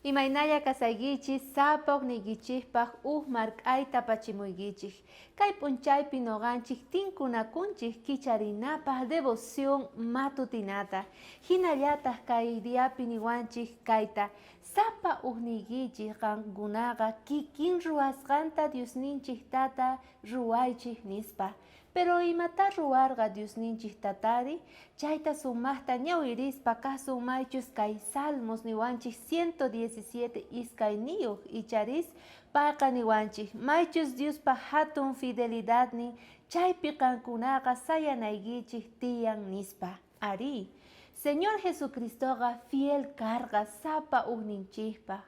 Imaynaya kasaygichis sapok nigichikpaq mark'ayta pachimuygichik. Kay p'unchaypi noqanchik tinkunakunchik kicharinapaq devoción matutinata. Hinallataq kay diapi niwanchik kayta sapa niygichik qankunaqa kikin ruwasqanta Diosninchik tata ruwaychik nispa. Pero imata ruwarqa Diosninchik tatari, chayta sumaqta ñawirispa kasunmaychus kay Salmos niwanchik 117 iskayniyuq icharis payqa niwanchik maychus Diospa hatun fidelidad nin chaypi qankunaqa sayanaykichik tiyan nispa. Ari, Señor Jesucristoqa fiel karqa sapa ninchikpaq.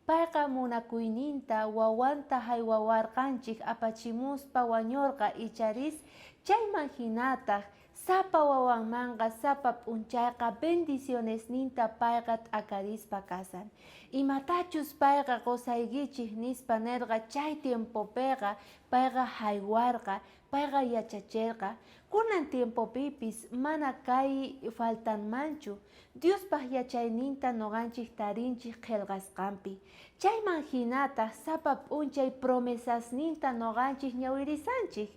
Payqa munakuyninta wawanta haywawarqanchik apachimuspa wañurqa icharis chayman hinataq sapa wawanmanqa sapa p'unchayqa bendiciones ninta payqa t'akarispa kasan. Imatachus payqa qusaykichik nispa nerqa chay tiempopiqa payqa haywarqa, payqa yachachirqa. Kunan tiempopipis mana kay faltanmanchu Diospaq yachayninta noqanchik tarinchik qillqasqanpi. Chayman hinataq sapa p'unchay promesasninta noqanchik ñawirisanchik.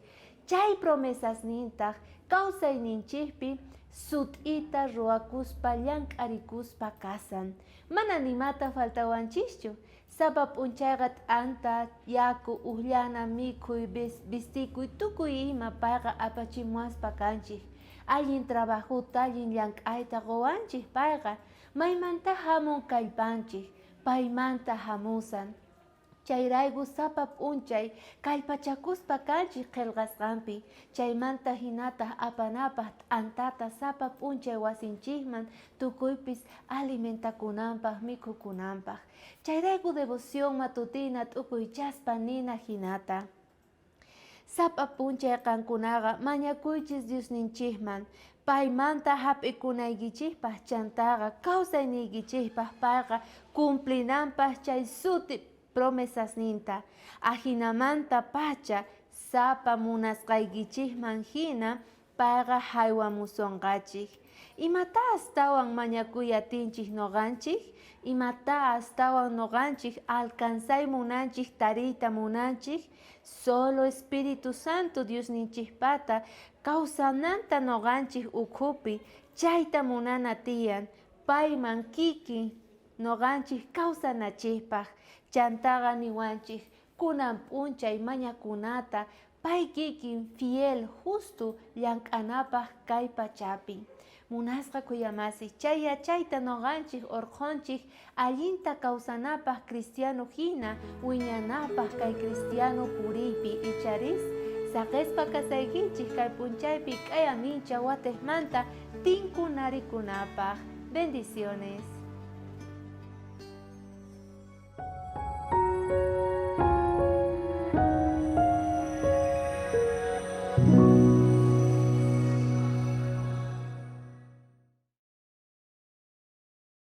Chay promesasnintaq kawsayninchikpi sut'ita ruwakuspa llank'arikuspa kasan. Mana nimata faltawanchikchu. Sapa p'unchayqa t'anta, yaku, ullana, mikhuy, bistikuy tukuy ima payqa apachimuaspa kanchik. Allin trabajuta, allin llank'ayta quwanchik payqa. Maymanta hamun kallpanchik, paymanta hamusan. Chayrayku sapa p'unchay kallpachakuspa kanchik qillqasqanpi. Chaymanta hinataq apanapaq t'antata sapa p'unchay wasinchikman tukuypis alimentakunanpaq, mikhukunanpaq. Chayrayku devoción matutina t'ukuychaspa nina hinata. Sapa p'unchay qankunaqa mañakuychis Diosninchikman. Paymanta hap'ikunaykichikpaq chantaqa kawsayniykichikpaq payqa cumplinanpaq chay suti promesasninta. Ajinamanta pacha sapa munasqaykichikman hina payqa haywamusunqachik. Imata astawan mañakuyatinchik noqanchik, imata astawan noqanchik alcanzay munanchik tariyta munanchik, solo Espíritu Santo Diosninchikpata kawsananta noqanchik ukhupi chayta munana tiyan payman kikin noqanchik kawsanachikpaq. Chantaqa niwanchik kunan p'unchay mañakunata pay kikin fiel justo llank'anapaq kay pachapi. Munasqa kuyamasi chay yachayta noqanchik urqunchik allinta kawsanapaq cristiano hina wiñanapaq kay cristiano puriypi icharis saqespa kasaykinchik kay p'unchaypi k'aya mincha watejmanta tinkunarikunapaq. Bendiciones.